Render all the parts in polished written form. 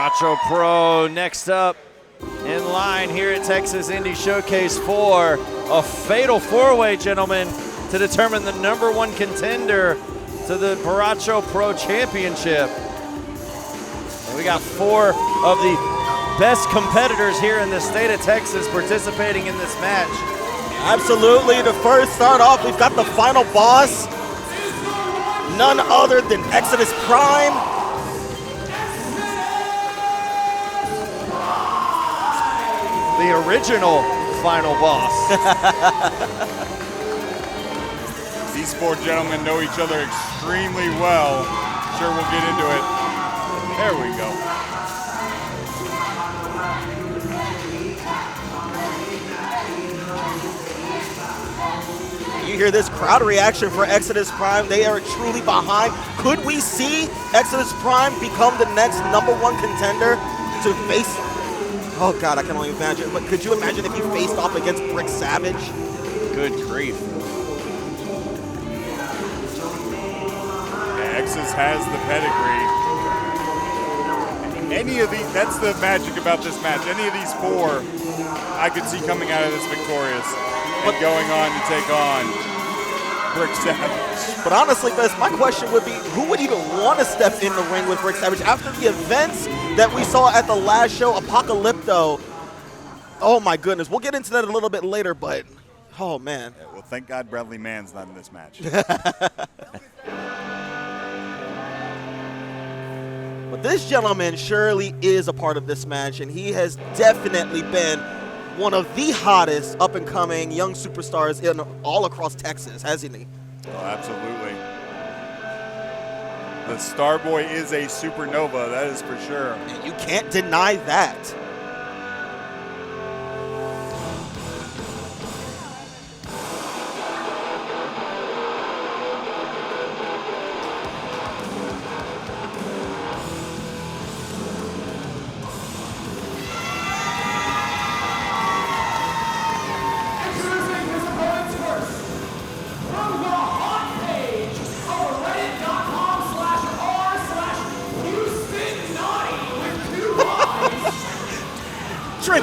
Baracho Pro next up in line here at Texas Indy Showcase for a fatal four-way, gentlemen, to determine the #1 contender to the Baracho Pro Championship. And we got 4 of the best competitors here in the state of Texas participating in this match. Absolutely. To first start off, we've got the final boss, none other than Exodus Prime. The original final boss. These 4 gentlemen know each other extremely well. Sure, we'll get into it. There we go. You hear this crowd reaction for Exodus Prime. They are truly behind. Could we see Exodus Prime become the next #1 contender to face? Oh God, I can only imagine. But could you imagine if he faced off against Brick Savage? Good grief. Yeah, Exodus has the pedigree. Any of these, that's the magic about this match. Any of these 4, I could see coming out of this victorious and going on to take on Brick Savage. But honestly, Bess, my question would be, who would even want to step in the ring with Brick Savage after the events that we saw at the last show, Apocalypto? Oh my goodness, we'll get into that a little bit later, but oh man. Yeah, well, thank God Bradley Mann's not in this match. But this gentleman surely is a part of this match, and he has definitely been one of the hottest up-and-coming young superstars in all across Texas, hasn't he? Oh, absolutely. The Starboy is a supernova, that is for sure. And you can't deny that.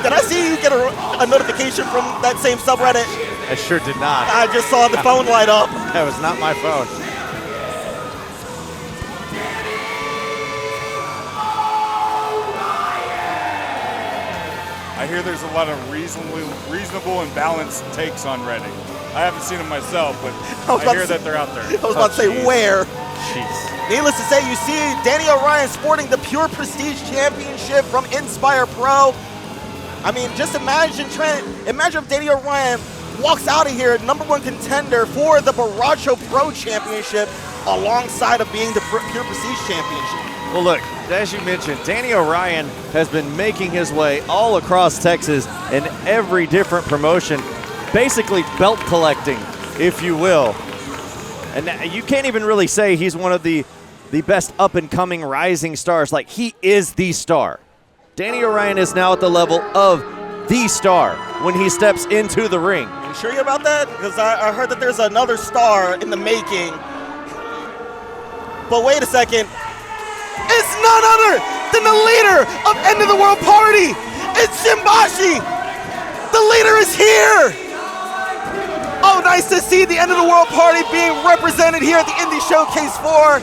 Did I see you get a notification from that same subreddit? I sure did not. I just saw the phone light up. That was not my phone. I hear there's a lot of reasonable and balanced takes on Reddit. I haven't seen them myself, but I hear that they're out there. I was about to say, where? Jeez. Needless to say, you see Danny Orion sporting the Pure Prestige Championship from Inspire Pro. I mean, just imagine, Trent, imagine if Danny Orion walks out of here #1 contender for the Baracho Pro Championship alongside of being the Pure Prestige Championship. Well, look, as you mentioned, Danny Orion has been making his way all across Texas in every different promotion, basically belt collecting, if you will. And you can't even really say he's one of the best up-and-coming rising stars. Like, he is the star. Danny Orion is now at the level of the star when he steps into the ring. You sure about that? Because I heard that there's another star in the making. But wait a second. It's none other than the leader of End of the World Party. It's Shimbashi. The leader is here. Oh, nice to see the End of the World Party being represented here at the Indie Showcase 4.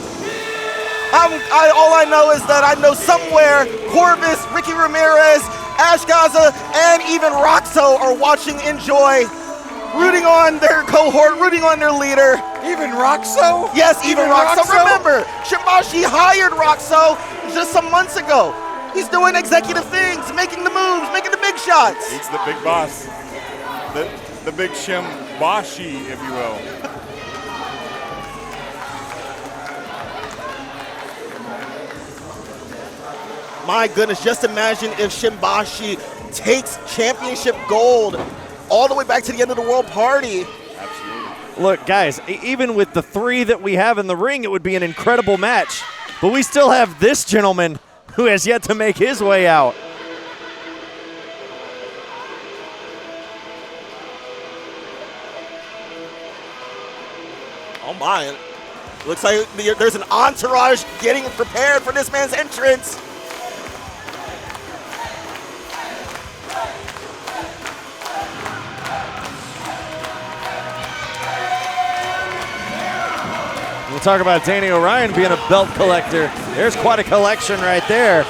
All I know is that I know somewhere Corvus, Ricky Ramirez, Ash Gaza, and even Roxo are watching Enjoy, rooting on their cohort, rooting on their leader. Even Roxo? Yes, even Roxo. Remember, Shimbashi hired Roxo just some months ago. He's doing executive things, making the moves, making the big shots. He's the big boss. The big Shimbashi, if you will. My goodness, just imagine if Shimbashi takes championship gold all the way back to the End of the World Party. Absolutely. Look, guys, even with the 3 that we have in the ring, it would be an incredible match. But we still have this gentleman who has yet to make his way out. Oh my, looks like there's an entourage getting prepared for this man's entrance. We'll talk about Danny Orion being a belt collector. There's quite a collection right there.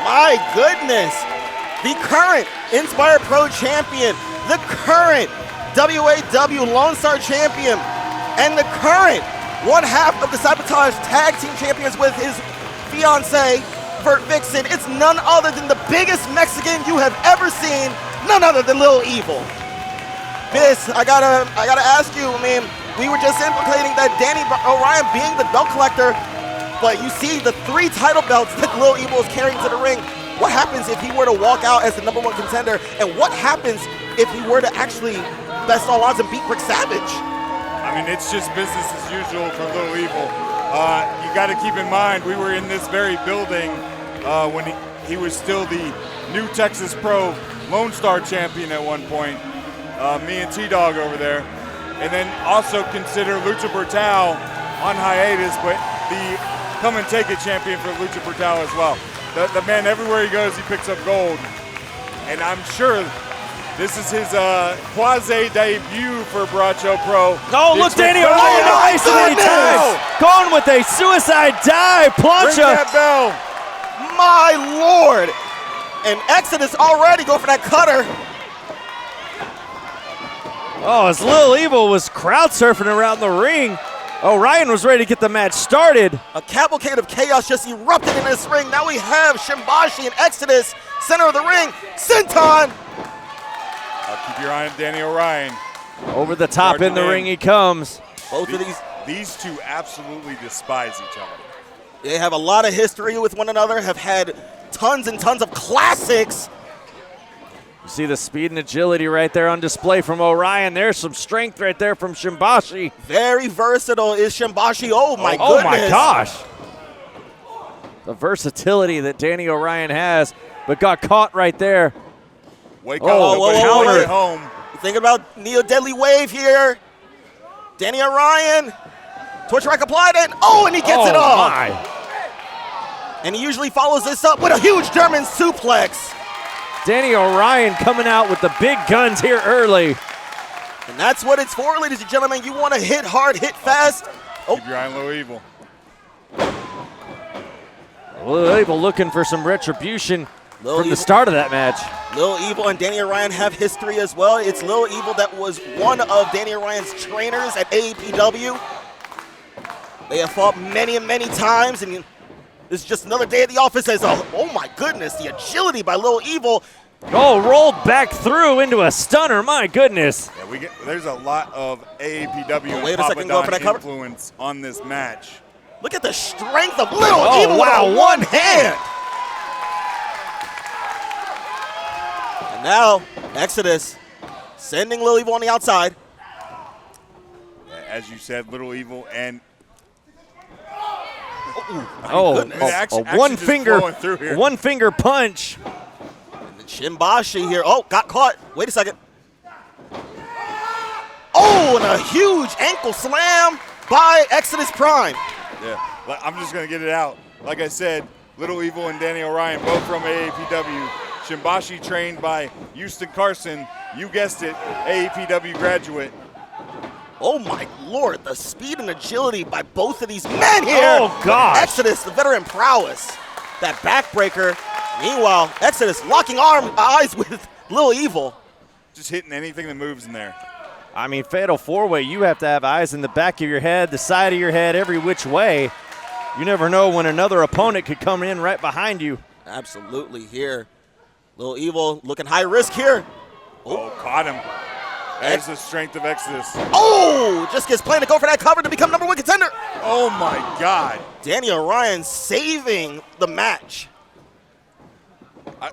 My goodness. The current Inspire Pro champion, the current WAW Lone Star champion, and the current one half of the Sabotage Tag Team Champions with his fiance, Vert Vixen. It's none other than the biggest Mexican you have ever seen, none other than Lil Evil. This, I gotta ask you, I mean, we were just implicating that Danny Orion being the belt collector, but you see the 3 title belts that Lil Evil is carrying to the ring. What happens if he were to walk out as the #1 contender? And what happens if he were to actually best all odds and beat Rick Savage? I mean, it's just business as usual for Little Evil. You got to keep in mind, we were in this very building when he was still the new Texas Pro Lone Star champion at one point. Me and T-Dog over there. And then also consider Lucha Brutal on hiatus, but the come and take it champion for Lucha Brutal as well. The man, everywhere he goes, he picks up gold. And I'm sure this is his quasi-debut for Bracho Pro. Oh, look, Danny Orion nice many times. Going with a suicide dive, plancha. Ring that bell. My Lord. And Exodus already going for that cutter. Oh, as Lil Evil was crowd surfing around the ring, Orion was ready to get the match started. A cavalcade of chaos just erupted in this ring. Now we have Shimbashi and Exodus, center of the ring. Senton. Keep your eye on Danny Orion. Over the top in the ring he comes. Both of these two absolutely despise each other. they have a lot of history with one another, have had tons and tons of classics. You see the speed and agility right there on display from Orion. There's some strength right there from Shimbashi. Very versatile is Shimbashi. Oh my goodness. Oh my gosh. The versatility that Danny Orion has, but got caught right there. Wake up, counter at home. Think about Neo Deadly Wave here. Danny Orion. Torch rack applied and and he gets it off. My. And he usually follows this up with a huge German suplex. Danny Orion coming out with the big guns here early. And that's what it's for, ladies and gentlemen. You want to hit hard, hit fast. Keep your eye on Lil Evil. Lil Evil looking for some retribution from the start of that match. Lil Evil and Danny Orion have history as well. It's Lil Evil that was one of Danny Orion's trainers at AEPW. They have fought many and many times, and this is just another day at the office as oh my goodness, the agility by Lil Evil. Oh, rolled back through into a stunner, my goodness. Yeah, there's a lot of AAPW wait a second, go for that cover. influence on this match. Look at the strength of Lil Evil with one hand. And now, Exodus sending Lil Evil on the outside. As you said, Little Evil and one finger punch. And Shimbashi here. Oh, got caught. Wait a second. Oh, and a huge ankle slam by Exodus Prime. Yeah, I'm just going to get it out. Like I said, Little Evil and Danny Orion, both from AAPW. Shimbashi trained by Houston Carson. You guessed it, AAPW graduate. Oh my Lord, the speed and agility by both of these men here. Oh gosh. Exodus, the veteran prowess. That backbreaker. Meanwhile, Exodus locking eyes with Lil Evil. Just hitting anything that moves in there. I mean, fatal four-way, you have to have eyes in the back of your head, the side of your head, every which way. You never know when another opponent could come in right behind you. Absolutely here. Lil Evil looking high risk here. Oh, caught him. There's the strength of Exodus. Oh, just gets planned to go for that cover to become #1 contender. Oh my God. Danny Orion saving the match.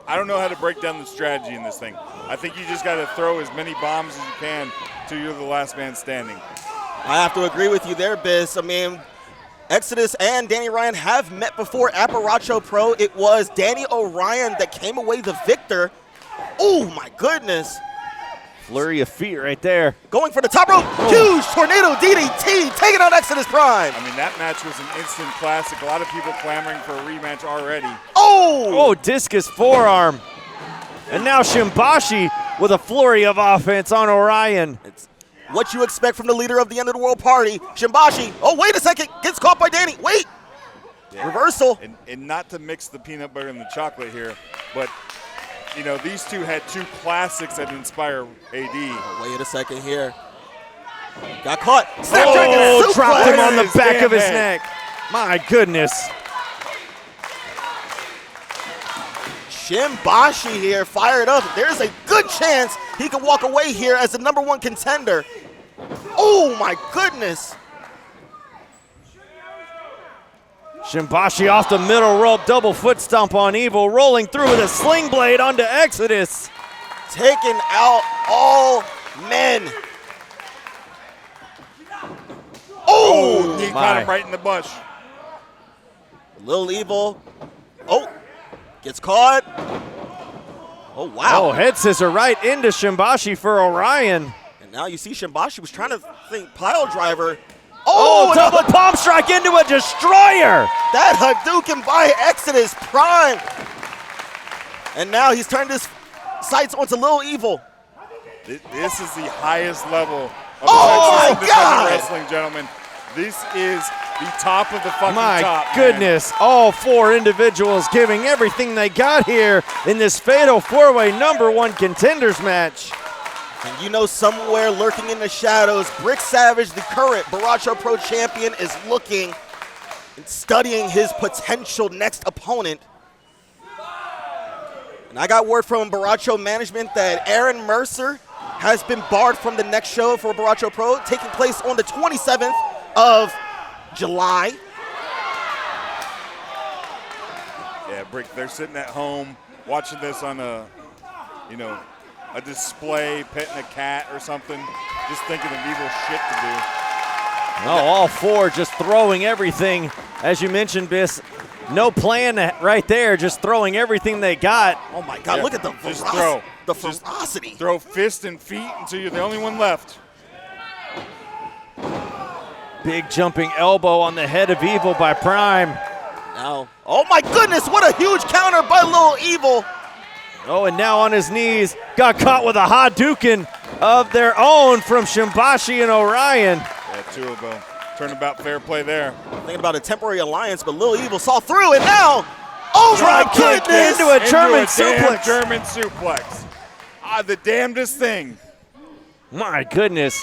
I don't know how to break down the strategy in this thing. I think you just got to throw as many bombs as you can till you're the last man standing. I have to agree with you there, Biz. I mean, Exodus and Danny Orion have met before at Bracho Pro. It was Danny Orion that came away the victor. Oh my goodness. Flurry of feet right there. Going for the top rope. Huge tornado DDT, taking out Exodus Prime. I mean, that match was an instant classic. A lot of people clamoring for a rematch already. Oh, discus forearm. And now Shimbashi with a flurry of offense on Orion. It's what you expect from the leader of the End of the World Party, Shimbashi. Oh, wait a second. Gets caught by Danny. Wait. Yeah. Reversal. And not to mix the peanut butter and the chocolate here, but, you know, these two had two classics that inspire AD. Oh, wait a second here. Got caught. Oh, dropped him on the back of his neck. My goodness. Shimbashi here fired up. There's a good chance he can walk away here as the #1 contender. Oh, my goodness. Shimbashi off the middle rope, double foot stomp on Evil, rolling through with a sling blade onto Exodus. Taking out all men. Oh, he caught him right in the bush. Little Evil. Oh, gets caught. Oh, wow. Oh, head scissor right into Shimbashi for Orion. And now you see Shimbashi was trying to think pile driver. Oh, double palm strike into a destroyer. That Hadouken by Exodus Prime. And now he's turned his sights onto Little Evil. This is the highest level of my God. wrestling, gentlemen. This is the top of the fucking top. My goodness, man. All four individuals giving everything they got here in this fatal four-way #1 contenders match. And you know, somewhere lurking in the shadows, Brick Savage, the current Baracho Pro champion, is looking and studying his potential next opponent. And I got word from Baracho management that Aaron Mercer has been barred from the next show for Baracho Pro, taking place on the 27th of July. Yeah, Brick, they're sitting at home watching this on a display, petting a cat or something, just thinking of evil shit to do. No, all four just throwing everything. As you mentioned, Biss, no plan right there, just throwing everything they got. Oh my God, look at the velocity. The ferocity. Throw fist and feet until you're the only one left. Big jumping elbow on the head of Evil by Prime. Now, oh my goodness, what a huge counter by Little Evil. Oh, and now on his knees, got caught with a Hadouken of their own from Shimbashi and Orion. Yeah, two of them. Turnabout fair play there. Thinking about a temporary alliance, but Little Evil saw through, and now, oh my goodness! Into a German suplex. German suplex. The damnedest thing. My goodness.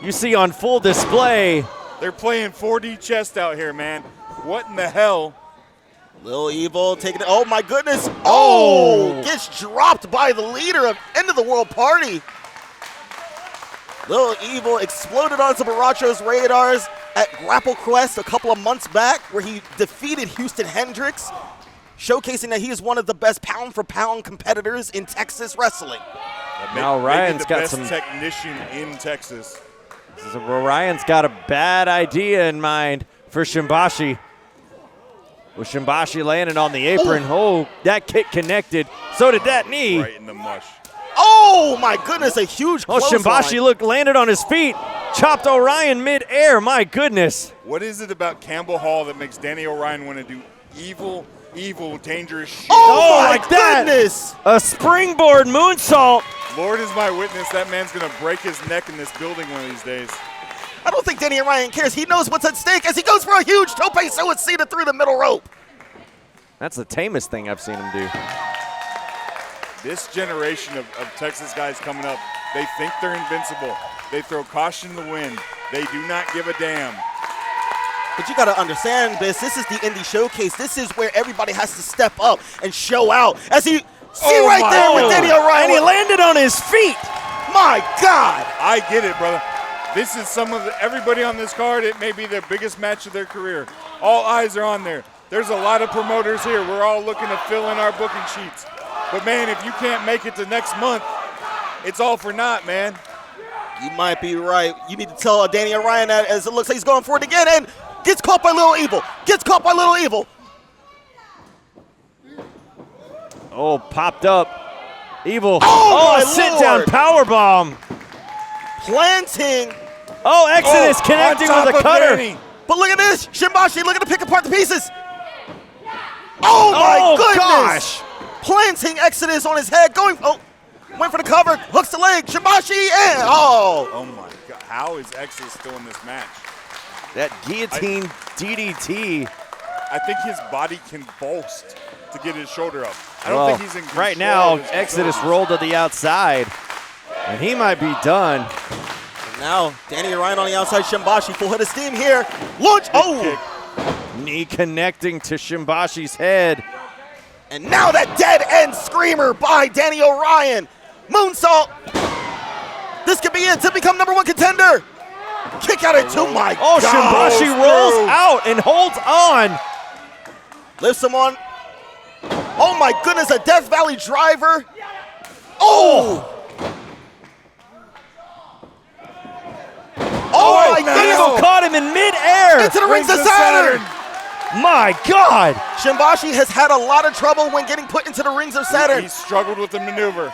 You see on full display. They're playing 4D chess out here, man. What in the hell? Little Evil taking it. Oh my goodness. Oh, gets dropped by the leader of End of the World Party. Little Evil exploded onto Baracho's radars at Grapple Quest a couple of months back, where he defeated Houston Hendricks, showcasing that he is one of the best pound-for-pound competitors in Texas wrestling. Now Ryan's got best some technician in Texas. So Ryan's got a bad idea in mind for Shimbashi. With Shimbashi landing on the apron. Oh, that kick connected. So did that knee. Right in the mush. Oh my goodness, a huge Shimbashi landed on his feet. Chopped Orion mid-air, my goodness. What is it about Campbell Hall that makes Danny Orion want to do evil, dangerous shit? Oh my goodness. A springboard moonsault. Lord is my witness, that man's going to break his neck in this building one of these days. I don't think Danny Orion cares. He knows what's at stake as he goes for a huge tope suicida through the middle rope. That's the tamest thing I've seen him do. This generation of Texas guys coming up, they think they're invincible. They throw caution to the wind. They do not give a damn. But you got to understand, Biss, this is the indie showcase. This is where everybody has to step up and show out. As he, right there with Danny Orion. And he landed on his feet. My God. I get it, brother. This is everybody on this card, it may be their biggest match of their career. All eyes are on there. There's a lot of promoters here. We're all looking to fill in our booking sheets. But, man, if you can't make it to next month, it's all for naught, man. You might be right. You need to tell Danny Orion that, as it looks like he's going for it again, and gets caught by Little Evil. Oh, popped up. Evil. Oh, my sit-down Lord. powerbomb. Planting. Oh, Exodus Oh, connecting on with top a of cutter. Danny. But look at this. Shimbashi looking to pick apart the pieces. Oh, my goodness. Gosh. Planting Exodus on his head. Went for the cover. Hooks the leg. Shimbashi and Oh my God. How is Exodus still in this match? That guillotine DDT. I think his body convulsed to get his shoulder up. I don't think he's in control right now, of his Exodus facilities. rolled to the outside, and he might be done. now Danny Orion on the outside. Shimbashi full head of steam here. Launch. Oh. Kick. Knee connecting to Shimbashi's head. And now that dead end screamer by Danny Orion. Moonsault. This could be it to become #1 contender. Kick out at 2. My Oh, God. Shimbashi rolls out and holds on. Lifts him on. Oh my goodness, a Death Valley driver. Oh! Oh my goodness! Evil caught him in midair. Into the rings of Saturn! My God. Shimbashi has had a lot of trouble when getting put into the rings of Saturn. He struggled with the maneuver.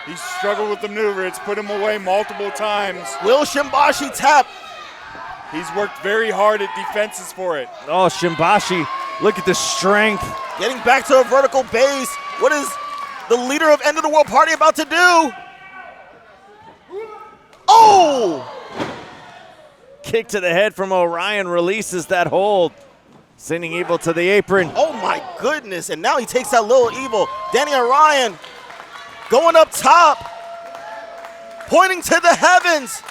He struggled with the maneuver. It's put him away multiple times. Will Shimbashi tap? He's worked very hard at defenses for it. Oh, Shimbashi, look at the strength. Getting back to a vertical base. What is the leader of End of the World Party about to do? Oh! Kick to the head from Orion releases that hold, sending Evil to the apron. Oh my goodness, and now he takes out Little Evil. Danny Orion going up top, pointing to the heavens.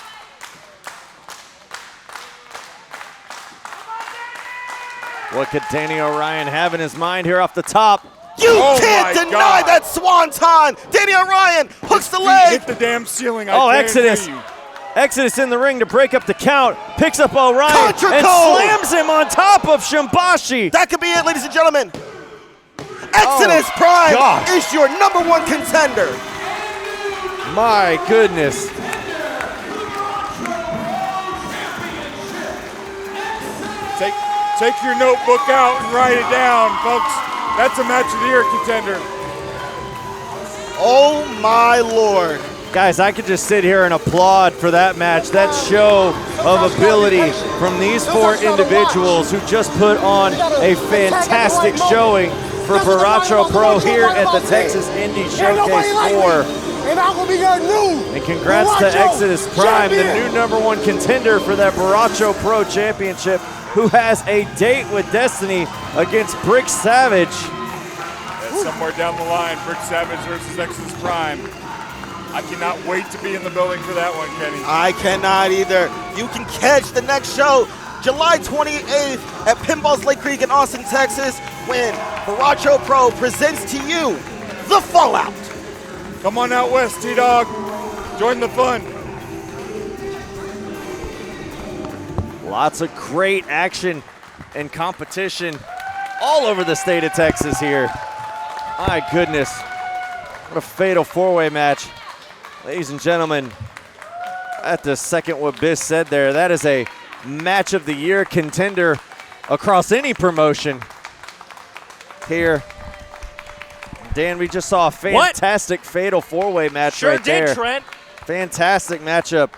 What could Danny Orion have in his mind here off the top? You Oh can't my deny God. that swanton. Danny Orion hooks the He leg. hit the damn ceiling. I Oh, guarantee Exodus. you. Exodus in the ring to break up the count, picks up Orion Contra and Code. slams him on top of Shimbashi. That could be it, ladies and gentlemen. Exodus Prime gosh. is your #1 contender. My goodness. Take your notebook out and write it down, folks. That's a match of the year contender. Oh my Lord. Guys, I could just sit here and applaud for that match. That show of ability from these 4 individuals who just put on a fantastic showing for Baracho Pro here at the Texas Indie Showcase 4. And I'm gonna be your new. And congrats to Exodus Prime, the new #1 contender for that Baracho Pro Championship, who has a date with Destiny against Brick Savage. That's somewhere down the line, Brick Savage versus Exodus Prime. I cannot wait to be in the building for that one, Kenny. I cannot either. You can catch the next show July 28th at Pinball's Lake Creek in Austin, Texas, when Baracho Pro presents to you The Fallout. Come on out west, T-Dog. Join the fun. Lots of great action and competition all over the state of Texas here. My goodness, what a fatal 4-way match. Ladies and gentlemen, at the second what Biz said there, that is a match of the year contender across any promotion here. Dan, we just saw a fantastic fatal 4-way match Sure right did, there. Trent. Fantastic matchup.